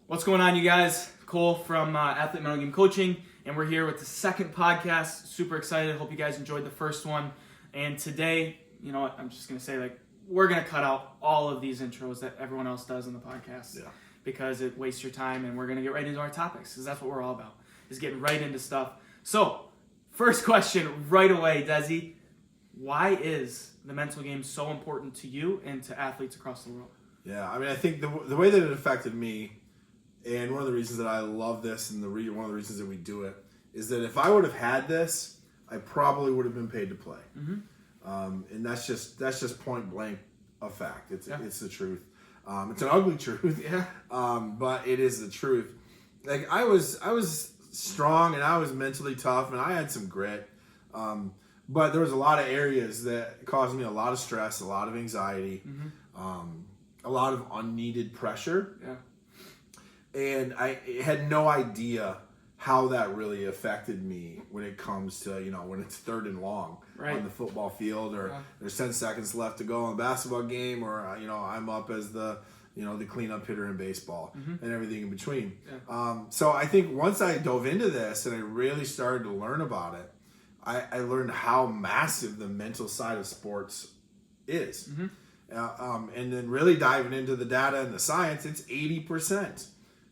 What's going on, you guys? Cole from Athlete Mental Game Coaching, and we're here with the second podcast. Super excited. Hope you guys enjoyed the first one. And today, you know what? I'm just going to say, we're going to cut out all of these intros that everyone else does in the podcast because it wastes your time, and we're going to get right into our topics because that's what we're all about, is getting right into stuff. So, first question right away, Desi. Why is the mental game so important to you and to athletes across the world? Yeah, I mean, I think the way that it affected me, and one of the reasons that I love this and one of the reasons that we do it, is that if I would have had this, I probably would have been paid to play. Mm-hmm. And that's just point blank a fact. It's the truth. It's an ugly truth, but it is the truth. Like I was strong and I was mentally tough and I had some grit, but there was a lot of areas that caused me a lot of stress, a lot of anxiety, a lot of unneeded pressure. Yeah. And I had no idea how that really affected me when it comes to, when it's third and long on the football field, or there's 10 seconds left to go on a basketball game, or, I'm up as the cleanup hitter in baseball and everything in between. Yeah. So I think once I dove into this and I really started to learn about it, I learned how massive the mental side of sports is. Mm-hmm. And then really diving into the data and the science, it's 80%.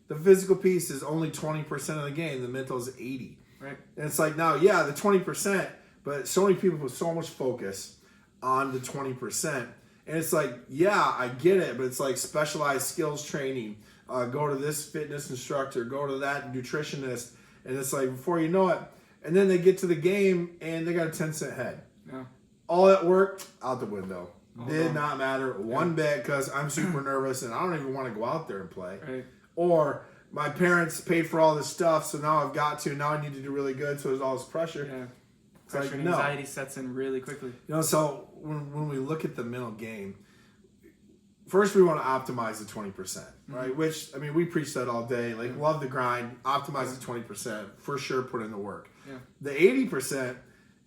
The physical piece is only 20% of the game. The mental is 80%. Right. And it's like, now, the 20%, but so many people put so much focus on the 20%. And it's like, I get it, but it's like specialized skills training. Go to this fitness instructor, go to that nutritionist. And it's like, before you know it, and then they get to the game and they got a 10-cent head. Yeah. All that work, out the window. Did not matter one bit because I'm super nervous and I don't even want to go out there and play. Right. Or my parents paid for all this stuff, so now I need to do really good, so there's all this pressure. Yeah. Pressure and anxiety sets in really quickly. So when we look at the mental game, first we want to optimize the 20%, right? Which, I mean, we preach that all day. Love the grind, optimize the 20%, for sure put in the work. Yeah. The 80%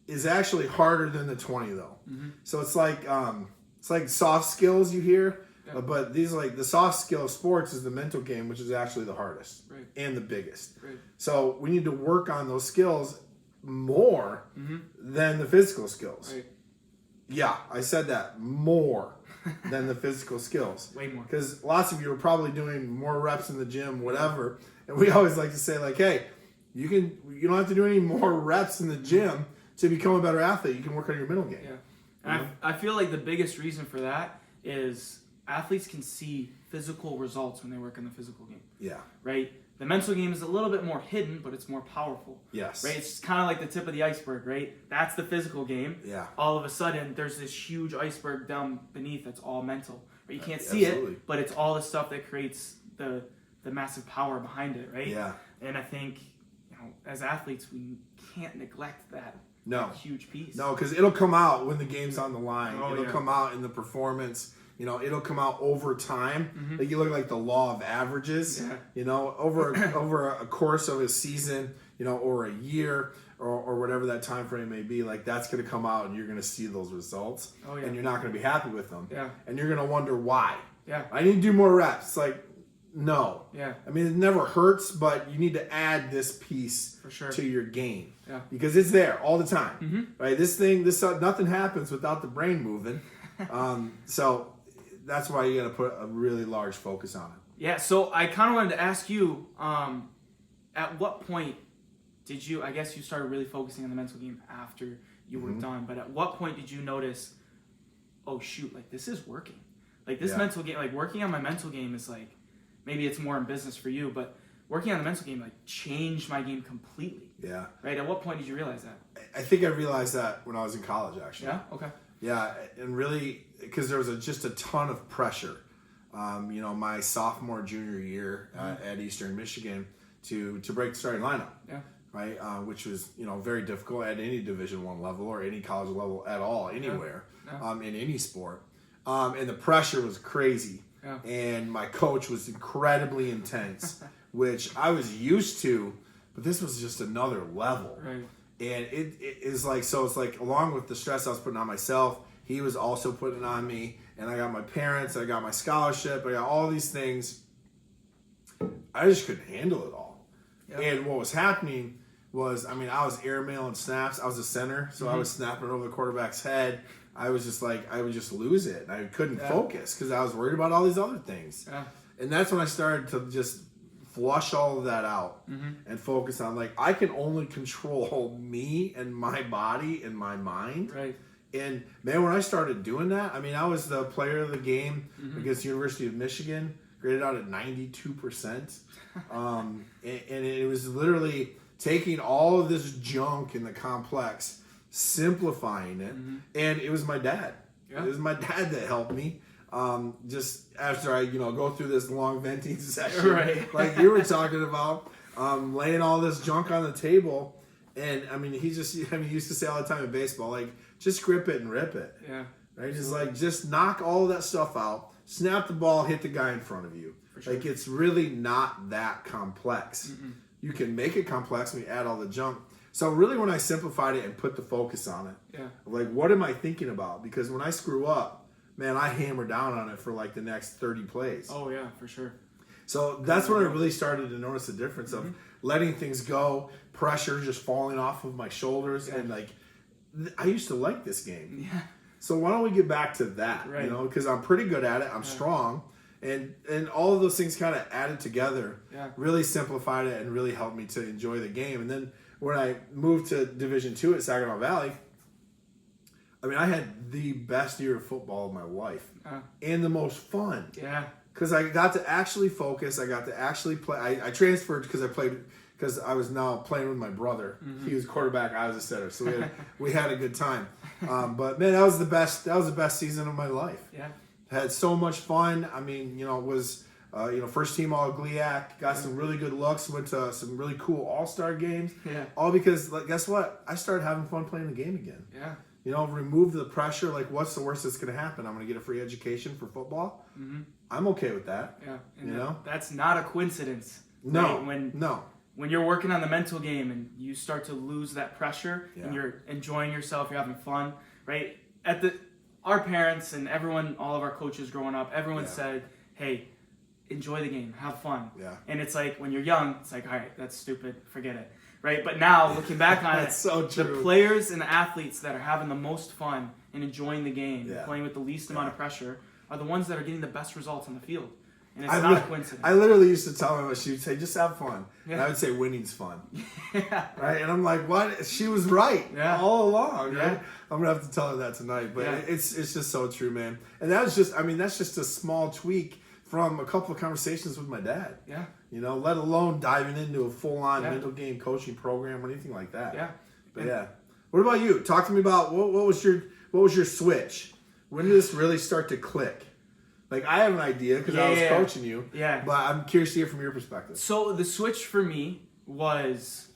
is actually harder than the 20, though. Mm-hmm. So it's like soft skills you hear. Yeah. But these the soft skill of sports is the mental game, which is actually the hardest and the biggest. Right. So we need to work on those skills more than the physical skills. Right. Yeah, I said that, more than the physical skills. Way more. Because lots of you are probably doing more reps in the gym, whatever. And we always like to say, hey, you don't have to do any more reps in the gym to become a better athlete. You can work on your mental game. Yeah. And I feel like the biggest reason for that is athletes can see physical results when they work in the physical game. Yeah. Right? The mental game is a little bit more hidden, but it's more powerful. Yes. Right? It's kind of like the tip of the iceberg, right? That's the physical game. Yeah. All of a sudden, there's this huge iceberg down beneath that's all mental. Right? You can't see it, but it's all the stuff that creates the massive power behind it, right? Yeah. And I think, as athletes, we can't neglect that. That huge piece. No, because it'll come out when the game's on the line. It'll come out in the performance. It'll come out over time. Mm-hmm. You look like the law of averages. Yeah. Over a course of a season, or a year, or whatever that time frame may be. That's going to come out, and you're going to see those results. Oh, yeah. And you're not going to be happy with them. Yeah. And you're going to wonder why. Yeah. I need to do more reps. No. Yeah. I mean, it never hurts, but you need to add this piece to your game. Yeah. Because it's there all the time. Mm-hmm. Right? Nothing happens without the brain moving. So that's why you got to put a really large focus on it. Yeah. So I kind of wanted to ask you, at what point did you? I guess you started really focusing on the mental game after you were done. But at what point did you notice? Oh shoot! This is working. This mental game. Working on my mental game is maybe it's more in business for you, but working on the mental game changed my game completely. Yeah. Right? At what point did you realize that? I think I realized that when I was in college, actually. Yeah? Okay. Yeah, and really, because there was just a ton of pressure. My sophomore, junior year at Eastern Michigan to break the starting lineup. Yeah. Right? Which was, very difficult at any Division I level or any college level at all, anywhere, in any sport. And the pressure was crazy. Yeah. And my coach was incredibly intense, which I was used to, but this was just another level. Right. And it is along with the stress I was putting on myself, he was also putting on me. And I got my parents, I got my scholarship, I got all these things. I just couldn't handle it all. Yep. And what was happening was, I was airmailing snaps. I was a center, so I was snapping over the quarterback's head. I was just like, I would just lose it. And I couldn't focus because I was worried about all these other things. Yeah. And that's when I started to just flush all of that out and focus on, like, I can only control me and my body and my mind. Right. And, man, when I started doing that, I was the player of the game against the University of Michigan, graded out at 92%. And it was literally taking all of this junk in the complex, simplifying it, and it was my dad. Yeah. It was my dad that helped me. Just after I, go through this long venting session, right. Like you were talking about, laying all this junk on the table, and he used to say all the time in baseball, like, just grip it and rip it. Yeah. Right? Just knock all of that stuff out, snap the ball, hit the guy in front of you. For sure. Like, it's really not that complex. You can make it complex when you add all the junk. So really when I simplified it and put the focus on it, like, what am I thinking about? Because when I screw up, man, I hammer down on it for like the next 30 plays. Oh, yeah, for sure. So that's when I really started to notice the difference of letting things go, pressure just falling off of my shoulders. Yeah. And like, I used to like this game. Yeah. So why don't we get back to that? Right. Because I'm pretty good at it. I'm strong. And all of those things kind of added together, really simplified it and really helped me to enjoy the game. And then when I moved to Division II at Saginaw Valley, I had the best year of football of my life and the most fun. Yeah. Because I got to actually focus. I got to actually play. I transferred because I was now playing with my brother. He was quarterback. I was a setter. So we had a good time. But man, that was the best season of my life. Yeah. Had so much fun. Was first team all GLIAC. Got some really good looks. Went to some really cool all-star games. Yeah. All because, like, guess what? I started having fun playing the game again. Yeah. Remove the pressure. Like, what's the worst that's going to happen? I'm going to get a free education for football. I'm okay with that. Yeah. And that's not a coincidence. No. Right? When you're working on the mental game and you start to lose that pressure and you're enjoying yourself, you're having fun, right? Our parents and everyone, all of our coaches growing up, everyone said, hey, enjoy the game, have fun. Yeah. And it's like, when you're young, it's like, all right, that's stupid, forget it, right? But now, looking back on it, so true. The players and the athletes that are having the most fun and enjoying the game, playing with the least amount of pressure, are the ones that are getting the best results on the field. And it's not a coincidence. I literally used to tell her, she would say, just have fun. Yeah. And I would say, winning's fun. Right? And I'm like, what? She was right all along, right? I'm going to have to tell her that tonight. But it's just so true, man. And that was just, that's just a small tweak from a couple of conversations with my dad. Yeah. Let alone diving into a full-on mental game coaching program or anything like that. Yeah. But What about you? Talk to me about what was your switch? When did this really start to click? Like, I have an idea because I was coaching you. Yeah. But I'm curious to hear from your perspective. So the switch for me was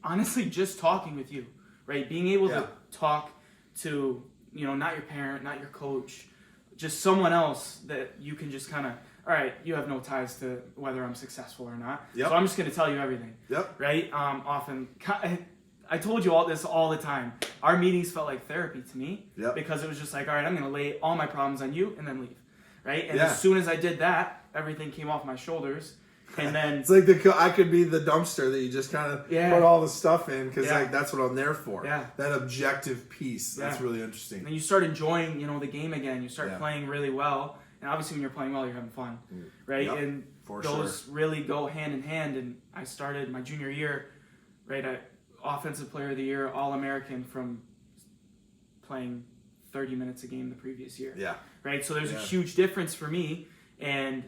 honestly just talking with you, right? Being able to talk to, not your parent, not your coach, just someone else that you can just kind of, all right, you have no ties to whether I'm successful or not. Yep. So I'm just going to tell you everything. Yep. Right? I told you all this all the time. Our meetings felt like therapy to me because it was just like, all right, I'm going to lay all my problems on you and then leave, right? And as soon as I did that, everything came off my shoulders. And then it's like I could be the dumpster that you just kind of put all the stuff in because like that's what I'm there for. Yeah. That objective piece. That's really interesting. And you start enjoying, the game again. You start playing really well. And obviously when you're playing well, you're having fun, right? Yep. And those really go hand in hand. And I started my junior year, right? Offensive Player of the Year, All-American from playing 30 minutes a game the previous year. Yeah. Right? So there's a huge difference for me. And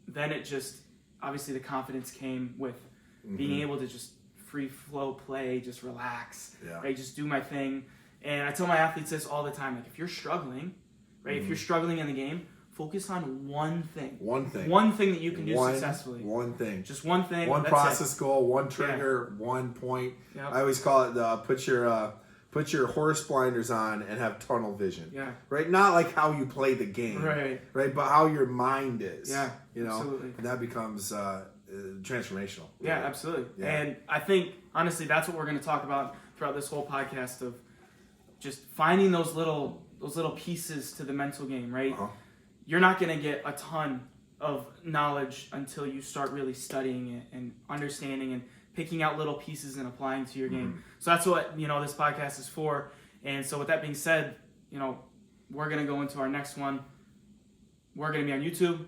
then it just, obviously the confidence came with being able to just free flow play, just relax, right? Just do my thing. And I tell my athletes this all the time. Like, if you're struggling, right? If you're struggling in the game, focus on one thing. One thing that you can do successfully. One thing. Just one thing. One process goal, one trigger, 1 point. Yep. I always call it put your horse blinders on and have tunnel vision. Yeah. Right? Not like how you play the game. Right. Right? But how your mind is. Yeah. Absolutely. And that becomes transformational. Yeah, absolutely. Yeah. And I think, honestly, that's what we're going to talk about throughout this whole podcast of just finding those little pieces to the mental game, right? Uh-huh. You're not going to get a ton of knowledge until you start really studying it and understanding and picking out little pieces and applying to your game. So that's what, this podcast is for. And so with that being said, we're going to go into our next one. We're going to be on YouTube,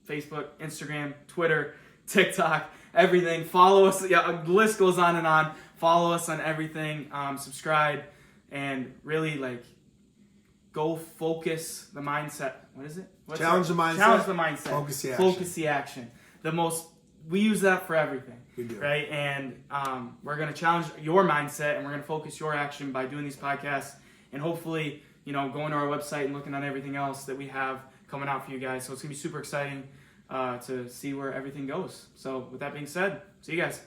Facebook, Instagram, Twitter, TikTok, everything. Follow us. Yeah, the list goes on and on. Follow us on everything. Subscribe and really go focus the mindset. What is it? Challenge the mindset. Challenge the mindset. Focus the action. Focus the action. We use that for everything. We do. Right? And we're going to challenge your mindset and we're going to focus your action by doing these podcasts and hopefully, going to our website and looking at everything else that we have coming out for you guys. So it's going to be super exciting to see where everything goes. So with that being said, see you guys.